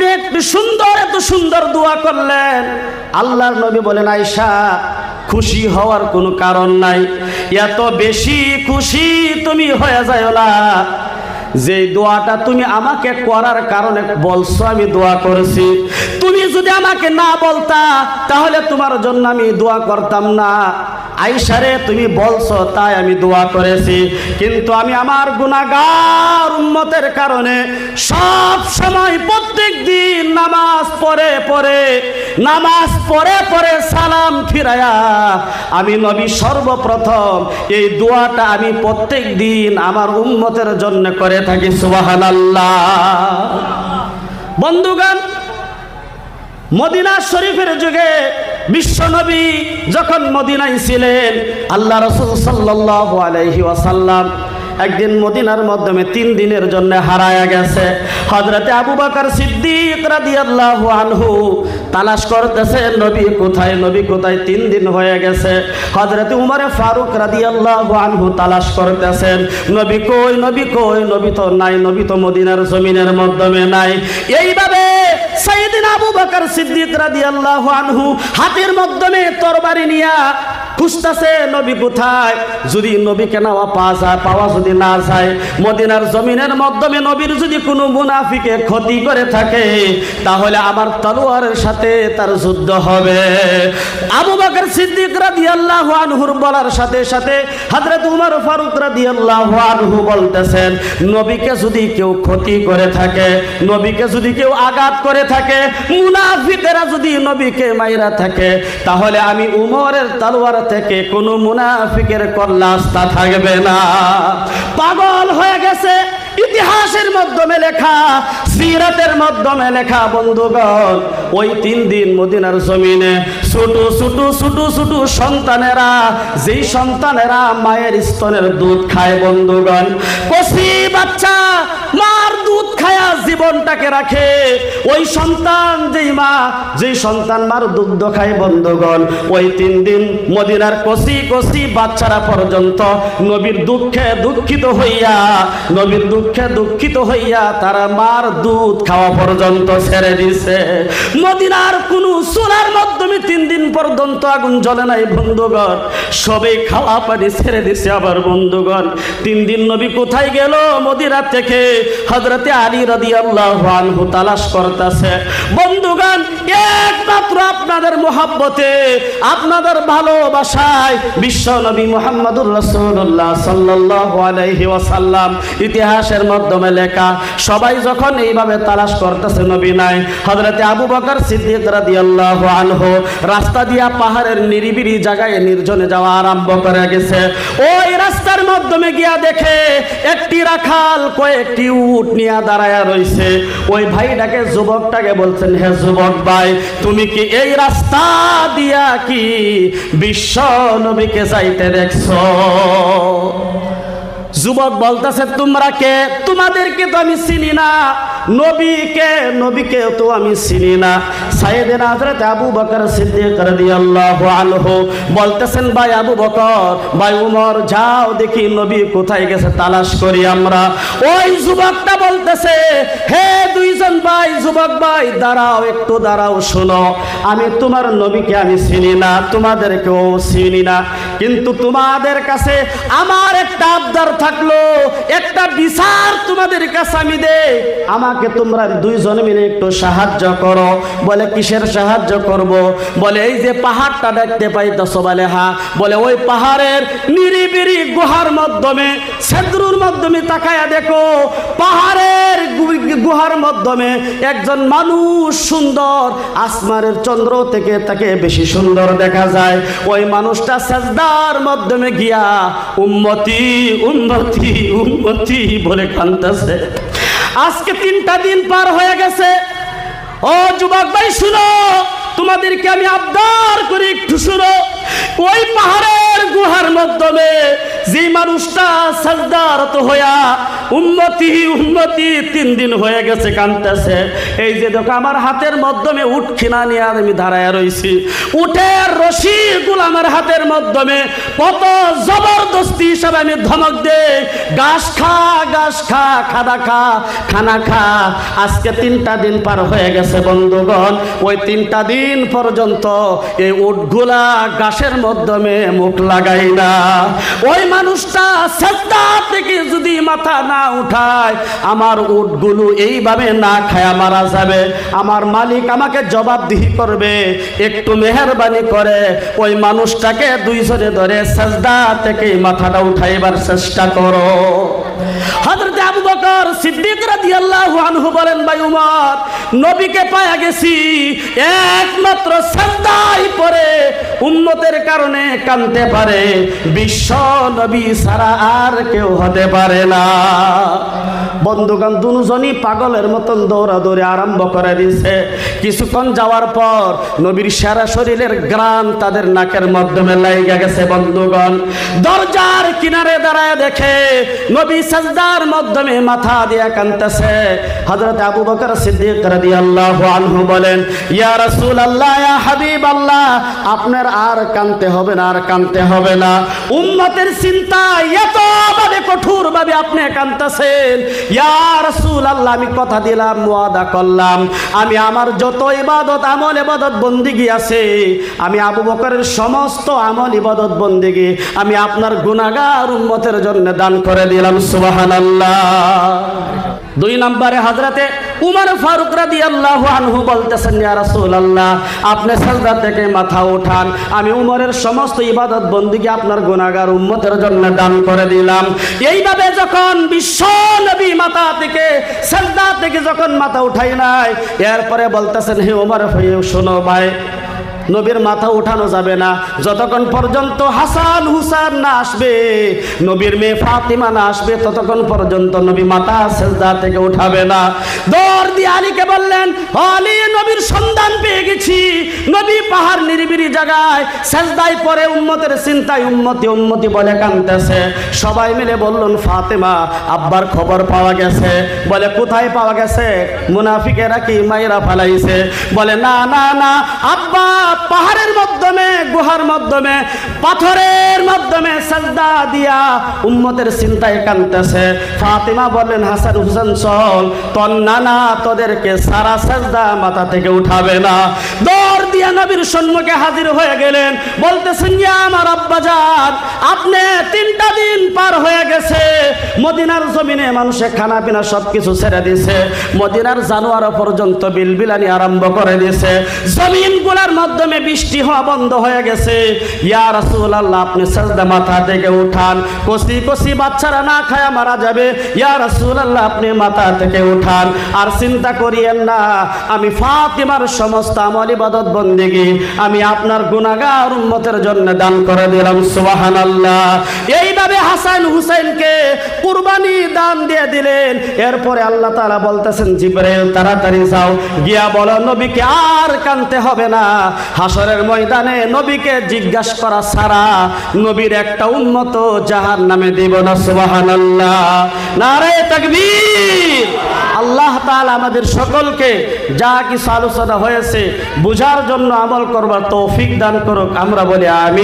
আপনি একটু সুন্দর, এত সুন্দর দোয়া করলেন। আল্লাহর নবী বলেন, আয়েশা খুশি হওয়ার কোনো কারণ নাই, এত বেশি খুশি তুমি হয়ে যাও না। যে দোয়াটা তুমি আমাকে করার কারণে বলছো আমি দোয়া করেছি, তুমি যদি আমাকে না বলতা তাহলে তোমার জন্য আমি দোয়া করতাম না। আয়েশা রে তুমি বলছো তাই আমি দোয়া করেছি, কিন্তু আমি আমার গুনাহগার উম্মতের কারণে সব সময় প্রত্যেক দিন নামাজ পড়ে সালাম ফিরায়া আমি নবী সর্বপ্রথম এই দোয়াটা আমি প্রত্যেক দিন আমার উম্মতের জন্য করে থাকি। সুবহানাল্লাহ। বন্ধুগণ, মদিনা শরীফের যুগে বিশ্বনবী যখন মদিনায় ছিলেন, আল্লাহ রাসূল সাল্লাল্লাহু আলাইহি ওয়াসাল্লাম একদিন মদিনার মাধ্যমে 3 দিনের জন্য হারায়া গেছে। হযরতে আবু বকর সিদ্দিক রাদিয়াল্লাহু আনহু তালাশ করতেছেন নবী কোথায়, নবী কোথায়, 3 দিন হয়ে গেছে। হযরতে উমর ফারুক রাদিয়াল্লাহু আনহু তালাশ করতেছেন নবী কই, নবী কই, নবী তো নাই, নবী তো মদিনার জমিনের মাধ্যমে নাই। এইভাবে সাইয়েদনা আবু বকর সিদ্দিক রাদিয়াল্লাহু আনহু হাতের মাধ্যমে তরবারি নিয়া খুঁজতেছে নবী কোথায়। যদি নবীকে পাওয়া যদি না যায়, মদিনার জমিনের মাধ্যমে নবীর যদি কোনো মুনাফিকে ক্ষতি করে থাকে তাহলে আমার তলোয়ারের সাথে তার যুদ্ধ হবে। আবু বকর সিদ্দিক রাদিয়াল্লাহু আনহুর বলার সাথে সাথে হযরত উমর ফারুক রাদিয়াল্লাহু আনহু বলতেছেন, নবীকে যদি কেউ ক্ষতি করে থাকে, নবীকে যদি কেউ আঘাত করে থাকে, মুনাফিকেরা যদি নবীকে মাইরা থাকে, তাহলে আমি উমরের তলোয়ার থেকে কোনো মুনাফিকের কল্লাস্তা থাকবে না। পাগল হয়ে গেছে। ইতিহাসের মাধ্যমে লেখা, সিরাতের মাধ্যমে লেখা বন্ধুগণ, ওই 3 দিন মদিনার জমিনে ছোট ছোট ছোট ছোট সন্তানেরা, যেই সন্তানেরা মায়ের স্তনের দুধ খায় বন্ধুগণ, কচি বাচ্চা মার দুধ খায়া জীবনটাকে রাখে, ওই সন্তান যেই সন্তান মার দুগ্ধ খায় বন্ধুগণ, ওই 3 দিন মদিনার কচি কচি বাচ্চারা পর্যন্ত নবীর দুঃখে দুঃখিত হইয়া তারা মার দুধ খাওয়া পর্যন্ত ছেড়ে দিছে। মদিনার কোন চুলার মাধ্যমে 3 দিন পর্যন্ত আগুন জ্বলে নাই বন্ধুগণ, সবে খাওয়া পানি ছেড়ে দিছে। আবার বন্ধুগণ, 3 দিন নবী কোথায় গেল? মদিনা থেকে হযরতে আলী রাদিয়াল্লাহু আনহু তালাশ করতেছে। বন্ধুগণ, একমাত্র আপনাদের মহব্বতে, আপনাদের ভালোবাসায় বিশ্ব নবী মুহাম্মদুর রাসূলুল্লাহ সাল্লাল্লাহু আলাইহি ওয়াসাল্লাম, ইতিহাসের মাধ্যমে লেখা, সবাই যখন এইভাবে তালাশ করতেছে নবী নাই, হযরতে আবু বকর সিদ্দিক রাদিয়াল্লাহু আনহু রাস্তা দিয়া পাহাড়ের নিরিবিলি জায়গায় নির্জনে যাওয়া আরম্ভ করে গেছে। ওই রাস্তার মাধ্যমে গিয়া দেখে একটি রাখাল কয়েকটি উট নিয়ে দাঁড়ায়া রইছে। ওই ভাইটাকে, যুবকটাকে বলছেন, হে যুবক ভাই, তুমি কি এই রাস্তা দিয়া কি বিশ্ব নবীকে যাইতে দেখছো? যুবক বলতেছে, তোমরা কে? তোমাদেরকে তো আমি চিনি না, নবীকে তো আমি চিনি না। সাইয়েদনা হযরত আবু বকর সিদ্দিক রাদিয়াল্লাহু আনহু বলতেছেন, ভাই আবু বকর, ভাই উমর, যাও দেখি নবী কোথায় গেছে, তালাশ করি আমরা। ওই যুবকটা বলতেছে, হে দুইজন ভাই, যুবক ভাই, দাঁড়াও, একটু দাঁড়াও, শোনো, আমি তোমার নবীকে আমি চিনি না, তোমাদেরকেও চিনি না, কিন্তু তোমাদের কাছে আমার একটা আবদার থাকলো, একটা বিচার তোমাদের কাছে আমি দেই, আমাকে তোমরা দুইজন মিলে একটু সাহায্য করো। বলে, কিসের সাহায্য করব? বলে, এই যে পাহাড়টা দেখতে পাইতেছো, বলে হ্যাঁ। বলে, ওই পাহাড়ের নিরিবিলি গুহার মাধ্যমে, ছেদ্রুর মাধ্যমে তাকায়া দেখো, পাহাড়ের গুহার মাধ্যমে একজন মানুষ সুন্দর, আসমানের চন্দ্র থেকে তাকে বেশি সুন্দর দেখা যায়। ওই মানুষটা সেজদার মাধ্যমে গিয়া উম্মতি উম্মতি উম্মতি বলে কাঁদতেছে। আজকে 3টা দিন পার হয়ে গেছে। ও যুবক ভাই, শুনো, তোমাদেরকে আমি আবদার করি, একটু শুনো। ওই পাহাড়ের গুহার মাধ্যমে যে মানুষটা সাজদারত হইয়া উম্মতি উম্মতি 3 দিন হয়ে গেছে কাঁদতেছে। এই যে দেখো আমার হাতের মাধ্যমে উট খিনা নিয়ে আমি দাঁড়ায় রইছি, উটের রশিগুলো আমার হাতের মাধ্যমে কত জবরদস্তি হিসাবে আমি ধমক দেই, ঘাস খা ঘাস খা, খানা খা খানা খা। আজকে 3টা দিন পার হয়ে গেছে বন্ধুগণ, ওই 3টা দিন পর্যন্ত এই উটগুলা ঘাসের মাধ্যমে মুখ লাগাই না। ওই মানুষটা সাজদা থেকে যদি মাথা না উঠায় আমার উটগুলো এইভাবে না খায়া মারা যাবে, আমার মালিক আমাকে জবাবদিহি করবে। একটু মেহেরবানি করে ওই মানুষটাকে 2 জনে ধরে সাজদা থেকে মাথাটা উঠাইবার চেষ্টা করো। হযরত আবু বকর সিদ্দিক রাদিয়াল্লাহু আনহু বলেন, ভাই উমর, নবীকে পায়া গেছি একমাত্র সাজদায় পড়ে উম্মতের কারণে কাঁদতে পারে, বিশ্ব নবী ছাড়া আর কেউ হতে পারে না। বন্ধুগণ, দুজনই পাগলের মতন দৌড়াদৌড়ি আরম্ভ করে দিছে। কিছুক্ষণ যাওয়ার পর নবীর সারা শরীরের ঘ্রাণ তাদের নাকের মাধ্যমে লাইগা গেছে। বন্ধুগণ, দরজার কিনারে দাঁড়ায় দেখে নবী সাজদার মাধ্যমে মাথা দিয়ে কাঁদতেছে। হযরত আবু বকর সিদ্দিক রাদিয়াল্লাহু আনহু বলেন, ইয়া রাসূলুল্লাহ, ইয়া হাবিবাল্লাহ, আপনার আর কাঁদতে হবে না, আর কাঁদতে হবে না। উম্মতের চিন্তা এতভাবে কঠোরভাবে আপনি কাঁদতেছেন, ইয়া রাসূলুল্লাহ, আমি কথা দিলাম, ওয়াদা করলাম, আমি আমার যত ইবাদত আমল ইবাদত বন্দেগী আছে, আমি আবু বকরের সমস্ত আমল ইবাদত বন্দেগী আমি আপনার গুনাহগার উম্মতের জন্য দান করে দিলাম। সুবহানাল্লাহ। 2 নম্বরে হযরতে উমর ফারুক রাদিয়াল্লাহু আনহু বলতেছেন, ইয়া রাসূলুল্লাহ, আপনি সাজদা থেকে মাথা উঠান, আমি উমরের সমস্ত ইবাদত বন্দেগী আপনার গুনাহগার উম্মতের জন্য দান করে দিলাম। এইভাবে যখন বিশ্ব নবী মাথা থেকে সাজদা থেকে যখন মাথা উঠাই নাই, এরপরে বলতেছেন, হে উমর, শোনো ভাই, নবীর মাথা উঠানো যাবে না যতক্ষণ পর্যন্ত হাসান হুসাইন না আসবে, নবীর মেয়ে ফাতিমা না আসবে, ততক্ষণ পর্যন্ত নবী মাথা সিজদা থেকে উঠাবে না। দৌড় দিয়ে আলীকে বললেন, আলী, নবীর সন্ধান পেয়ে গেছি। নবী পাহাড় নিরিবিলি জায়গায় সিজদায় পড়ে উম্মতের চিন্তায় উম্মতি উম্মতি বলে কাঁদতেছে। সবাই মিলে বললেন, ফাতিমা, আব্বার খবর পাওয়া গেছে। বলে, কোথায় পাওয়া গেছে? মুনাফিকেরা কি মাইরা ফালাইছে? বলে, না না না, আব্বা পাহাড়ের মাধ্যমে, গুহার মাধ্যমে, পাথরের মাধ্যমে সাজদা দিয়া উম্মতের চিন্তায় কাঁদতেছে। ফাতিমা বললেন, হাসান হুসেন, চল, তোর নানা তোদেরকে সারা সাজদা মাথা থেকে উঠাবে না। দৌড় দিয়া নবীর সম্মুখে হাজির হয়ে গেলেন, বলতেছেন, ইয়া আমার আব্বাজান, আপনি 3টা দিন পার হয়ে গেছে, মদিনার জমিনে মানুষে খানা পিনা সবকিছু ছেড়ে দিছে, মদিনার জানোয়ার পর্যন্ত বিলবিলানি আরম্ভ করে দিছে, জমিন গুলার মাধ্যমে বৃষ্টি হওয়া বন্ধ হয়ে গেছে। ইয়া রাসূলুল্লাহ, আপনি সাজদা মাথা থেকে উঠান, কচি কচি বাচ্চারা না খায়া মারা যাবে। ইয়া রাসূলুল্লাহ, আপনি মাথা থেকে উঠান, আর চিন্তা করিয়েন না, আমি ফাতিমার সমস্ত আমল ইবাদত বন্দেগী আমি আপনার গুনাহগার উম্মতের জন্য দান করে দিলাম। সুবহানাল্লাহ। এইভাবে হাসান হুসাইনকে কুরবানি দান দিয়ে দিলেন। এরপরে আল্লাহ তাআলা বলতেছেন, জিবরাইল, তাড়াতাড়ি যাও, গিয়া বলো নবীকে আর কাঁদতে হবে না, হাসরের ময়দানে নবীকে জিজ্ঞাসা করা ছাড়া নবীর একটা উম্মত জাহান্নামে দিব না। সুবহানাল্লাহ, নারে তাকবীর। আল্লাহ তাআলা আমাদের সকলকে যা কিছু আলোচনা হয়েছে বুঝার জন্য আমল করবার তৌফিক দান করুক। আমরা বলি আমিন।